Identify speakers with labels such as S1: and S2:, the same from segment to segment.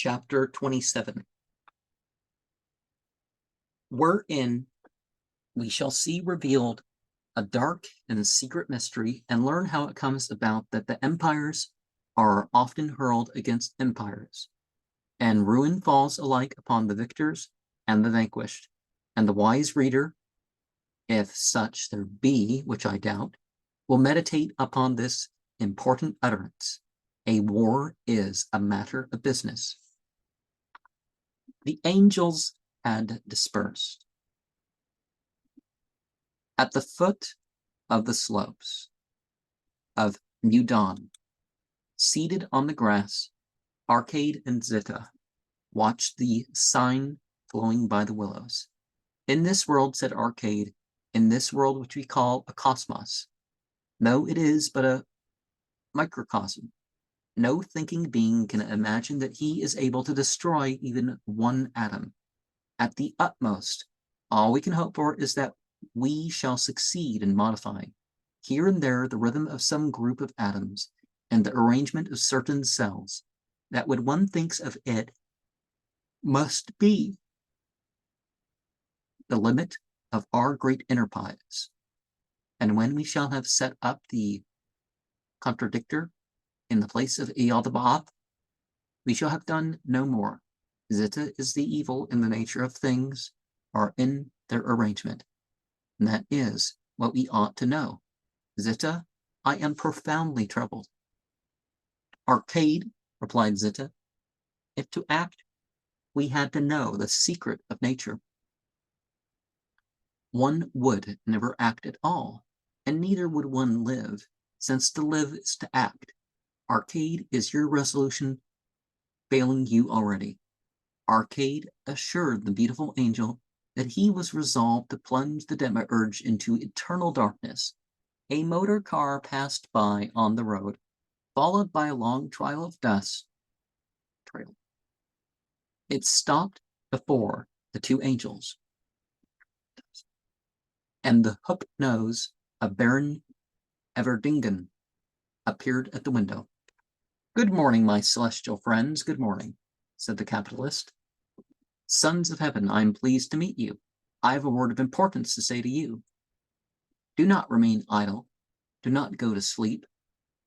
S1: Chapter 27. Wherein we shall see revealed a dark and secret mystery, and learn how it comes about that the empires are often hurled against empires, and ruin falls alike upon the victors and the vanquished. And the wise reader, if such there be, which I doubt, will meditate upon this important utterance. A war is a matter of business. The angels had dispersed. At the foot of the slopes of New Dawn, seated on the grass, Arcade and Zita watched the sign flowing by the willows. In this world, said Arcade, in this world which we call a cosmos, though it is but a microcosm, no thinking being can imagine that he is able to destroy even one atom. At the utmost, all we can hope for is that we shall succeed in modifying, here and there, the rhythm of some group of atoms and the arrangement of certain cells, that when one thinks of it, must be the limit of our great enterprise. And when we shall have set up the contradictor in the place of Ealdabaoth, we shall have done no more. Zita is the evil in the nature of things, or in their arrangement. And that is what we ought to know. Zita, I am profoundly troubled. Arcade, replied Zita, if to act, we had to know the secret of nature. One would never act at all, and neither would one live, since to live is to act. Arcade, is your resolution failing you already? Arcade assured the beautiful angel that he was resolved to plunge the demiurge into eternal darkness. A motor car passed by on the road, followed by a long trail of dust. It stopped before the two angels, and the hooked nose of Baron Everdingen appeared at the window. Good morning, my celestial friends, good morning, said the capitalist. Sons of heaven, I am pleased to meet you. I have a word of importance to say to you. Do not remain idle. Do not go to sleep.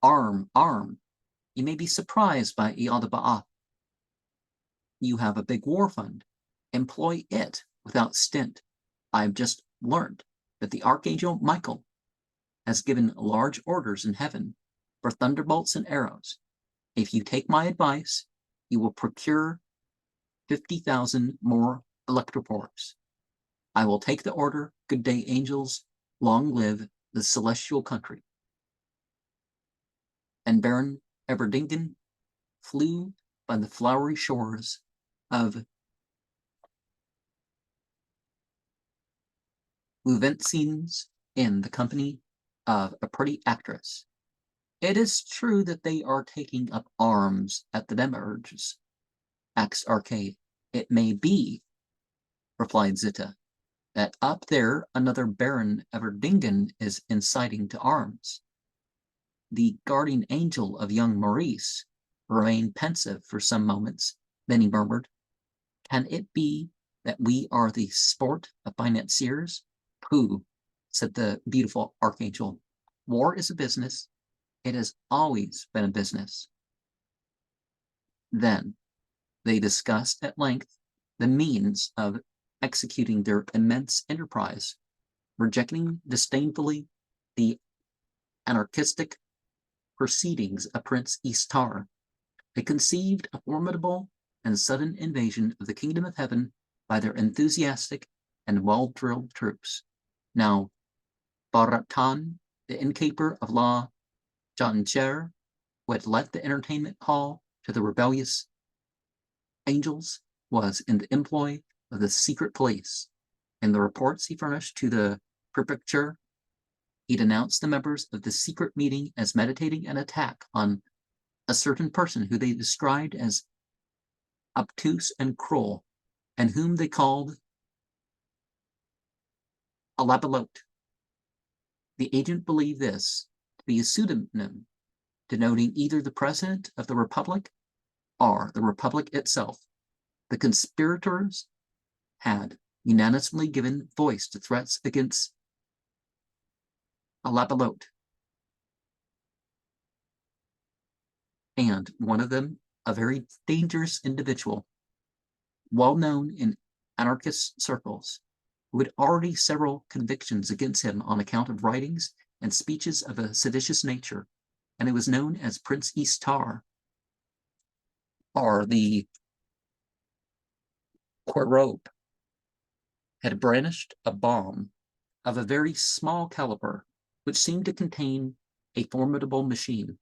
S1: Arm, arm. You may be surprised by Ealdabaoth. You have a big war fund. Employ it without stint. I have just learned that the Archangel Michael has given large orders in heaven for thunderbolts and arrows. If you take my advice, you will procure 50,000 more electrophores. I will take the order. Good day, angels. Long live the celestial country. And Baron Everdingen flew by the flowery shores of Uventsines in the company of a pretty actress. It is true that they are taking up arms at the demiurges, asked Arcade. It may be, replied Zita, that up there another Baron Everdingen is inciting to arms. The guardian angel of young Maurice remained pensive for some moments. Then he murmured, can it be that we are the sport of financiers? Pooh, said the beautiful archangel. War is a business. It has always been a business. Then they discussed at length the means of executing their immense enterprise, rejecting disdainfully the anarchistic proceedings of Prince Istar. They conceived a formidable and sudden invasion of the kingdom of heaven by their enthusiastic and well-drilled troops. Now, Baratan, the innkeeper of La Jonchère, who had let the entertainment hall to the rebellious angels, was in the employ of the secret police. In the reports he furnished to the prefecture, he denounced the members of the secret meeting as meditating an attack on a certain person who they described as obtuse and cruel, and whom they called a labelote. The agent believed this to be a pseudonym denoting either the President of the Republic are the Republic itself. The conspirators had unanimously given voice to threats against a Labelote, and one of them, a very dangerous individual, well known in anarchist circles, who had already several convictions against him on account of writings and speeches of a seditious nature, and it was known as Prince Istar, or the Querobe, had brandished a bomb of a very small caliber, which seemed to contain a formidable machine.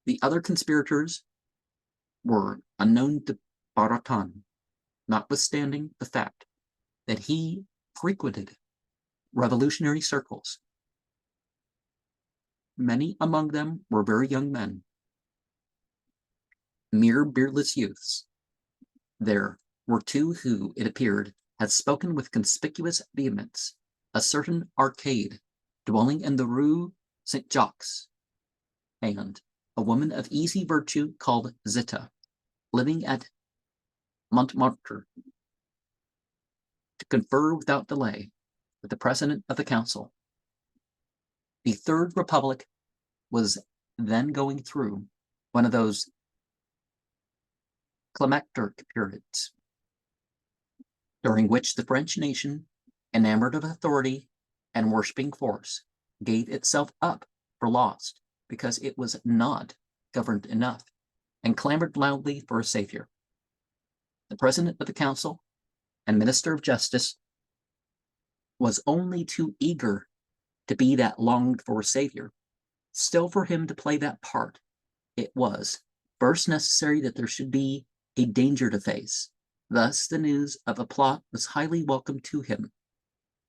S1: The other conspirators were unknown to Baratan, notwithstanding the fact that he frequented revolutionary circles. Many among them were very young men, mere beardless youths. There were two who, it appeared, had spoken with conspicuous vehemence, a certain arcade dwelling in the Rue Saint-Jacques, and a woman of easy virtue called Zita, living at Montmartre, to confer without delay with the president of the council. The Third Republic was then going through one of those climacteric periods, during which the French nation, enamored of authority and worshipping force, gave itself up for lost because it was not governed enough, and clamored loudly for a savior. The president of the council and minister of justice was only too eager to be that longed-for savior. Still, for him to play that part, it was first necessary that there should be a danger to face. Thus, the news of a plot was highly welcome to him.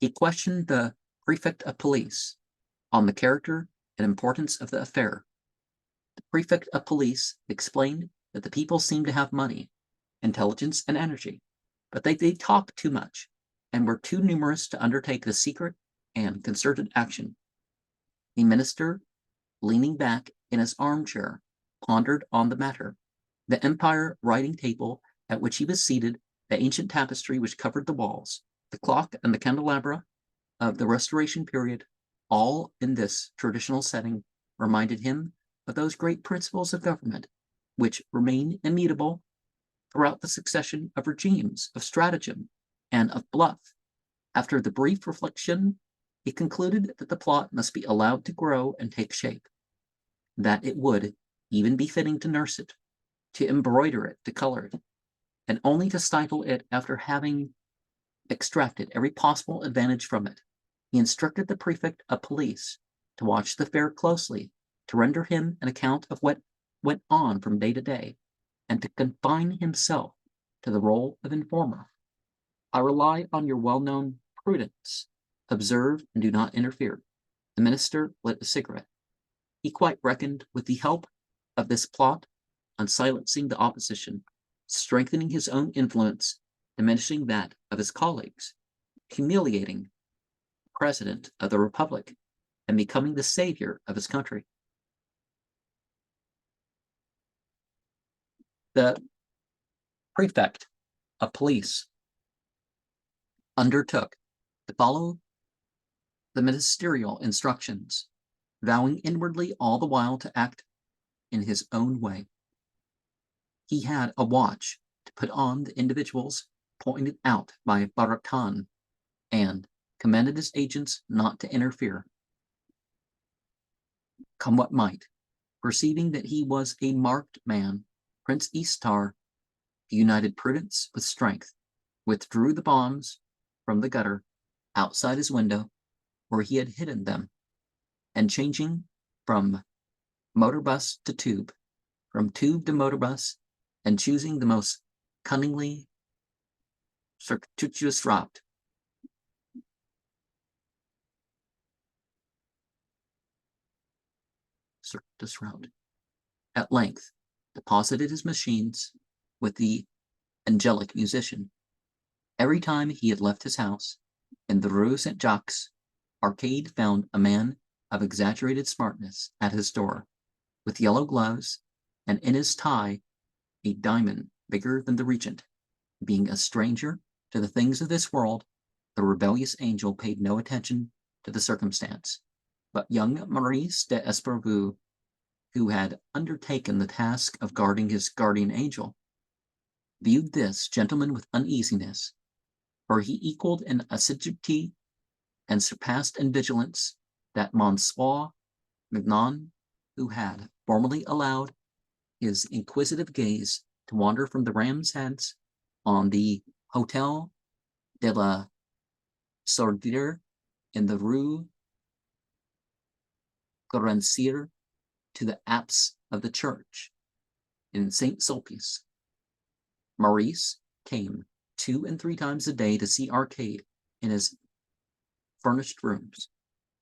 S1: He questioned the prefect of police on the character and importance of the affair. The prefect of police explained that the people seemed to have money, intelligence, and energy, but they talked too much and were too numerous to undertake the secret and concerted action. The minister, leaning back in his armchair, pondered on the matter. The empire writing table at which he was seated, the ancient tapestry which covered the walls, the clock and the candelabra of the Restoration period, all in this traditional setting, reminded him of those great principles of government which remain immutable throughout the succession of regimes of stratagem and of bluff. After the brief reflection, he concluded that the plot must be allowed to grow and take shape, that it would even be fitting to nurse it, to embroider it, to color it, and only to stifle it after having extracted every possible advantage from it. He instructed the prefect of police to watch the affair closely, to render him an account of what went on from day to day, and to confine himself to the role of informer. I rely on your well-known prudence. Observe and do not interfere. The minister lit a cigarette. He quite reckoned with the help of this plot on silencing the opposition, strengthening his own influence, diminishing that of his colleagues, humiliating the president of the Republic, and becoming the savior of his country. The prefect of police undertook to follow the ministerial instructions, vowing inwardly all the while to act in his own way. He had a watch to put on the individuals pointed out by Baratan, and commanded his agents not to interfere, come what might. Perceiving that he was a marked man, Prince Istar united prudence with strength, withdrew the bombs from the gutter outside his window where he had hidden them, and changing from motor bus to tube, from tube to motor bus, and choosing the most cunningly circuitous route, at length deposited his machines with the angelic musician. Every time he had left his house in the Rue Saint-Jacques, Arcade found a man of exaggerated smartness at his door, with yellow gloves and in his tie a diamond bigger than the regent. Being a stranger to the things of this world, the rebellious angel paid no attention to the circumstance. But young Maurice de Esparvu, who had undertaken the task of guarding his guardian angel, viewed this gentleman with uneasiness, for he equaled in assiduity and surpassed in vigilance that Monsieur Mignon, who had formerly allowed his inquisitive gaze to wander from the ram's heads on the Hotel de la Sordière in the Rue Gorancier to the apse of the church in St. Sulpice. Maurice came 2 and 3 times a day to see Arcade in his furnished rooms,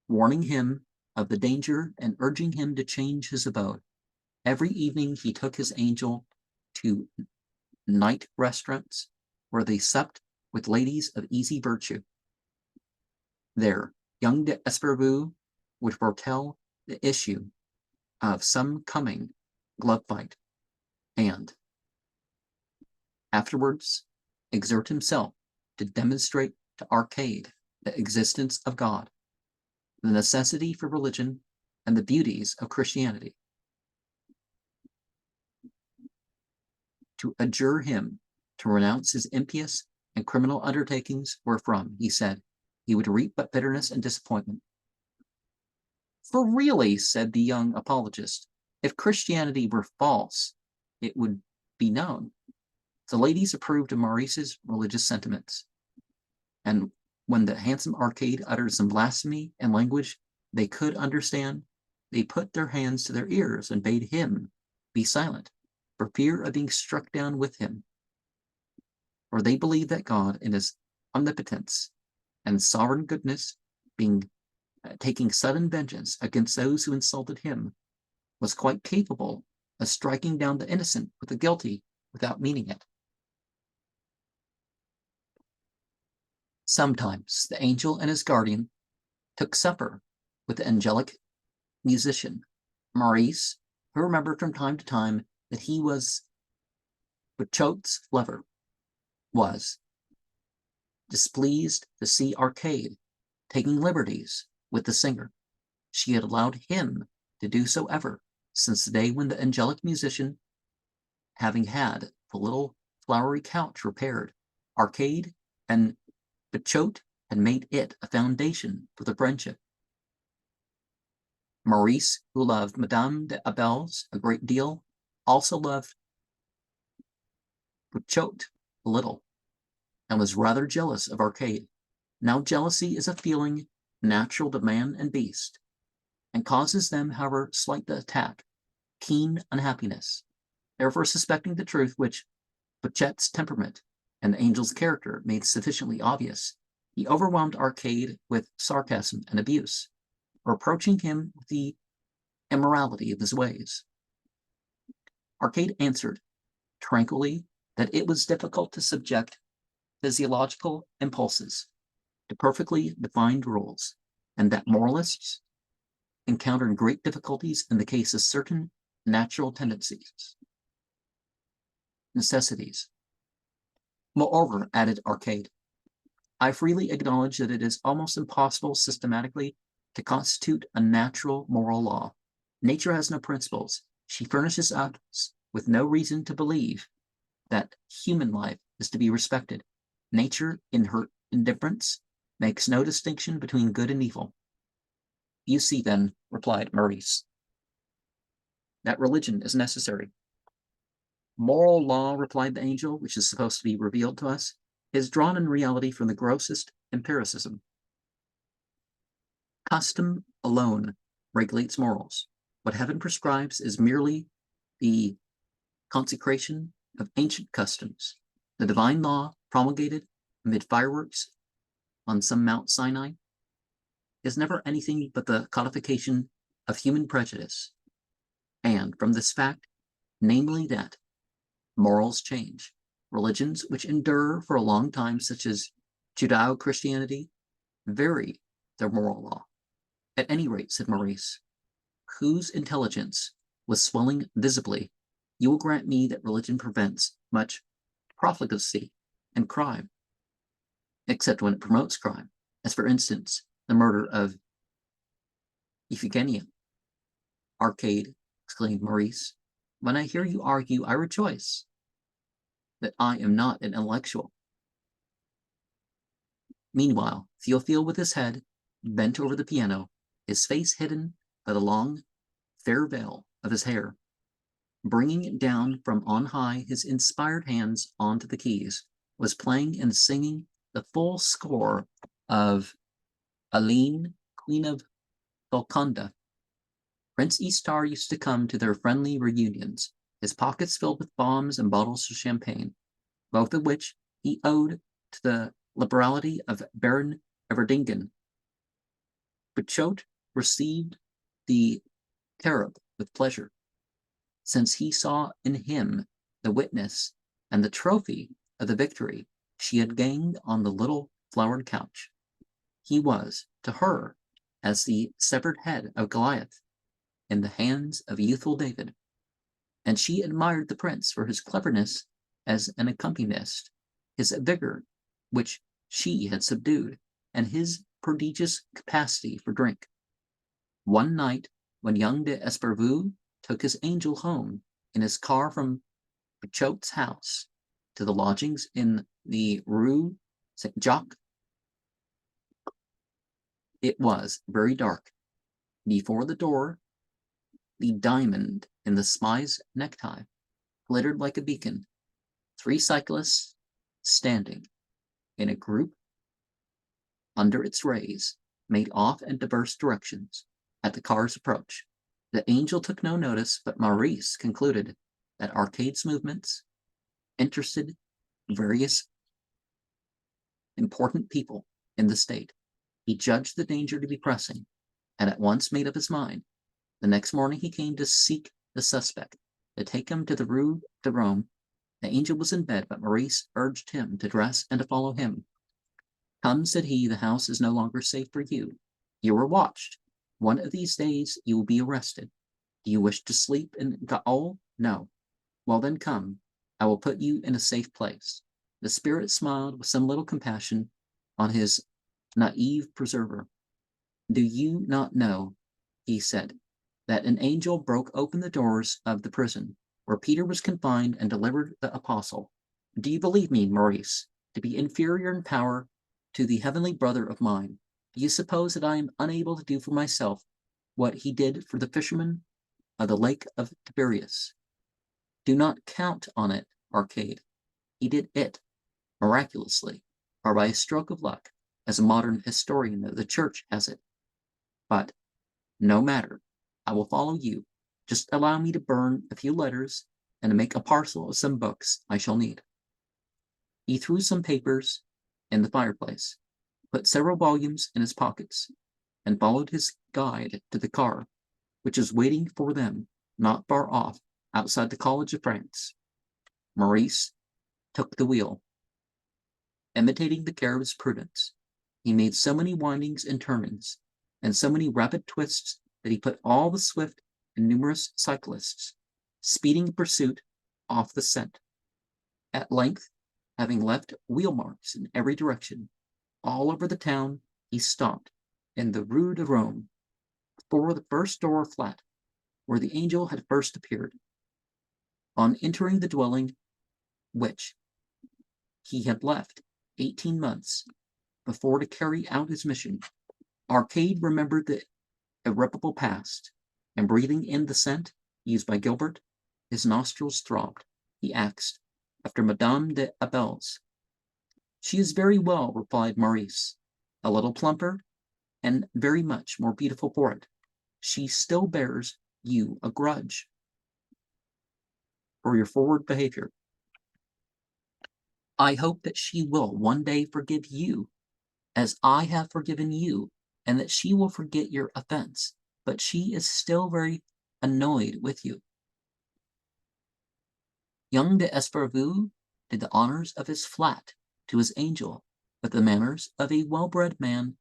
S1: warning him of the danger and urging him to change his abode. Every evening he took his angel to night restaurants where they supped with ladies of easy virtue. There, young de Esparvu would foretell the issue of some coming glove fight, and afterwards exert himself to demonstrate to Arcade the existence of God, the necessity for religion, and the beauties of Christianity. To adjure him to renounce his impious and criminal undertakings, wherefrom, he said, he would reap but bitterness and disappointment. For really, said the young apologist, if Christianity were false, it would be known. The ladies approved of Maurice's religious sentiments, and when the handsome Arcade uttered some blasphemy in language they could understand, they put their hands to their ears and bade him be silent, for fear of being struck down with him. For they believed that God, in his omnipotence and sovereign goodness, being taking sudden vengeance against those who insulted him, was quite capable of striking down the innocent with the guilty without meaning it. Sometimes the angel and his guardian took supper with the angelic musician, Maurice, who remembered from time to time that he was Bouchot's lover, was displeased to see Arcade taking liberties with the singer. She had allowed him to do so ever since the day when the angelic musician, having had the little flowery couch repaired, Arcade and Bouchot had made it a foundation for the friendship. Maurice, who loved Madame de Abels a great deal, also loved Bouchot a little, and was rather jealous of Arcade. Now jealousy is a feeling natural to man and beast, and causes them, however slight the attack, keen unhappiness. Therefore, suspecting the truth which Bouchot's temperament and the angel's character made sufficiently obvious, he overwhelmed Arcade with sarcasm and abuse, reproaching him with the immorality of his ways. Arcade answered tranquilly that it was difficult to subject physiological impulses to perfectly defined rules, and that moralists encountered great difficulties in the case of certain natural tendencies, necessities. Moreover, added Arcade, I freely acknowledge that it is almost impossible systematically to constitute a natural moral law. Nature has no principles. She furnishes us with no reason to believe that human life is to be respected. Nature, in her indifference, makes no distinction between good and evil. You see, then, replied Maurice, that religion is necessary. Moral law, replied the angel, which is supposed to be revealed to us, is drawn in reality from the grossest empiricism. Custom alone regulates morals. What heaven prescribes is merely the consecration of ancient customs. The divine law, promulgated amid fireworks on some Mount Sinai, is never anything but the codification of human prejudice. And from this fact, namely that morals change, religions which endure for a long time, such as Judeo-Christianity, vary their moral law. At any rate, said Maurice, whose intelligence was swelling visibly you will grant me that religion prevents much profligacy and crime, except when it promotes crime, as for instance, the murder of Iphigenia. Arcade, exclaimed Maurice. When I hear you argue, I rejoice that I am not an intellectual. Meanwhile, Théophile, with his head bent over the piano, his face hidden by the long, fair veil of his hair, bringing down from on high his inspired hands onto the keys, was playing and singing the full score of Aline, Queen of Golconda. Prince Istar used to come to their friendly reunions, his pockets filled with bombs and bottles of champagne, both of which he owed to the liberality of Baron Everdingen. Bouchotte received the Carib with pleasure, since he saw in him the witness and the trophy of the victory she had gained on the little flowered couch. He was, to her, as the severed head of Goliath in the hands of youthful David, and she admired the prince for his cleverness as an accompanist, his vigor, which she had subdued, and his prodigious capacity for drink. One night, when young de Esparvu took his angel home in his car from Bouchotte's house to the lodgings in the Rue Saint-Jacques, it was very dark. Before the door, the diamond in the spy's necktie glittered like a beacon. 3 cyclists standing in a group under its rays made off in diverse directions at the car's approach. The angel took no notice, but Maurice concluded that Arcade's movements interested various important people in the state. He judged the danger to be pressing, and at once made up his mind. The next morning he came to seek the suspect, to take him to the Rue de Rome. The angel was in bed, but Maurice urged him to dress and to follow him. Come, said he, the house is no longer safe for you. You are watched. One of these days you will be arrested. Do you wish to sleep in gaol? No. Well then come, I will put you in a safe place. The spirit smiled with some little compassion on his naive preserver. Do you not know, he said, that an angel broke open the doors of the prison where Peter was confined and delivered the apostle? Do you believe me, Maurice, to be inferior in power to the heavenly brother of mine? Do you suppose that I am unable to do for myself what he did for the fishermen of the lake of Tiberias? Do not count on it, Arcade. He did it miraculously, or by a stroke of luck, as a modern historian of the church has it. But no matter, I will follow you. Just allow me to burn a few letters and to make a parcel of some books I shall need. He threw some papers in the fireplace, put several volumes in his pockets, and followed his guide to the car, which was waiting for them not far off outside the College of France. Maurice took the wheel. Imitating the Carib's prudence, he made so many windings and turnings, and so many rapid twists, that he put all the swift and numerous cyclists, speeding in pursuit, off the scent. At length, having left wheel marks in every direction, all over the town, he stopped in the Rue de Rome, before the first door flat, where the angel had first appeared. On entering the dwelling which he had left 18 months before to carry out his mission, Arcade remembered the irreparable past, and breathing in the scent used by Gilbert, his nostrils throbbed. He asked after Madame de Abels. She is very well, replied Maurice, a little plumper, and very much more beautiful for it. She still bears you a grudge for your forward behavior. I hope that she will one day forgive you, as I have forgiven you, and that she will forget your offense, but she is still very annoyed with you. Young de Esparvu did the honors of his flat to his angel with the manners of a well-bred man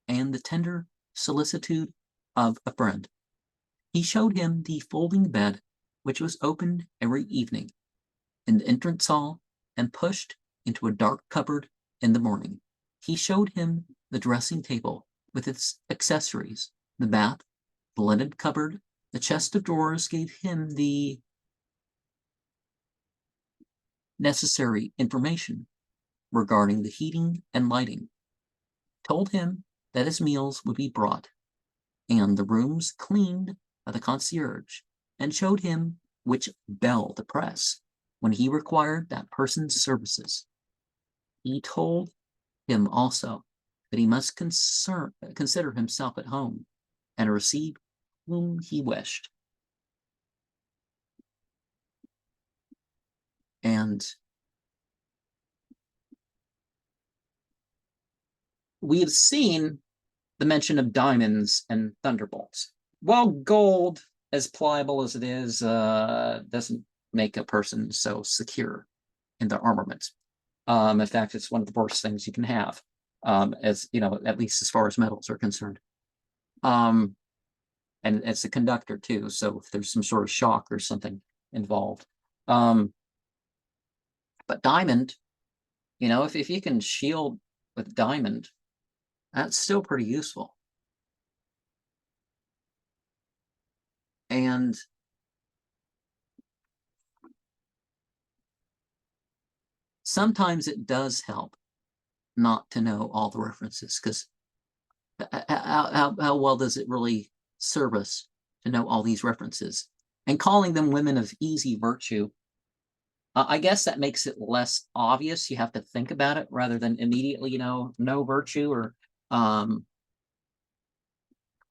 S1: and the tender solicitude of a friend. He showed him the folding bed which was opened every evening in the entrance hall and pushed into a dark cupboard in the morning. He showed him the dressing table with its accessories, the bath, the linen cupboard, the chest of drawers, gave him the necessary information regarding the heating and lighting, told him that his meals would be brought and the rooms cleaned by the concierge, and showed him which bell to press when he required that person's services. He told him also that he must consider himself at home and receive whom he wished. And we have seen the mention of diamonds and thunderbolts. While gold, as pliable as it is, doesn't make a person so secure in their armament. In fact, it's one of the worst things you can have, as you know, at least as far as metals are concerned. And it's a conductor too, so if there's some sort of shock or something involved. But diamond, you know, if you can shield with diamond, that's still pretty useful. And sometimes it does help not to know all the references, because how well does it really serve us to know all these references? And calling them women of easy virtue, I guess that makes it less obvious. You have to think about it rather than immediately, you know, no virtue or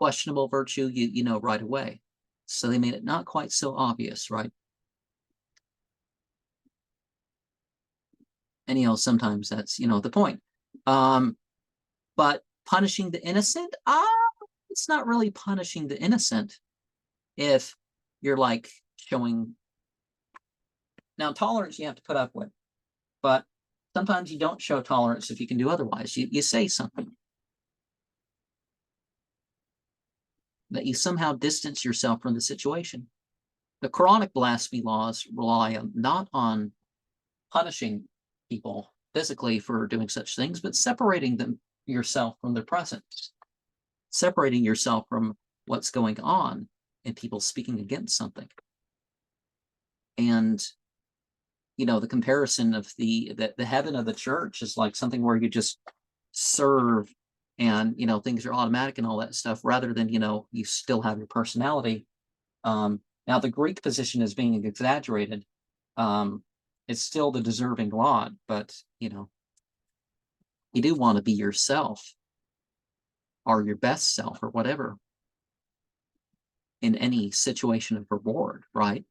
S1: questionable virtue, you know right away. So they made it not quite so obvious, right? And, you know, sometimes that's, you know, the point. But punishing the innocent, it's not really punishing the innocent if you're like showing. Now, tolerance you have to put up with, but sometimes you don't show tolerance if you can do otherwise. You say something that you somehow distance yourself from the situation. The Quranic blasphemy laws rely not on punishing people physically for doing such things, but separating them yourself from their presence, separating yourself from what's going on and people speaking against something. And you know, the comparison of the heaven of the church is like something where you just serve and, you know, things are automatic and all that stuff, rather than, you know, you still have your personality. Now the Greek position is being exaggerated. It's still the deserving lot, but, you know, you do want to be yourself or your best self or whatever in any situation of reward, right?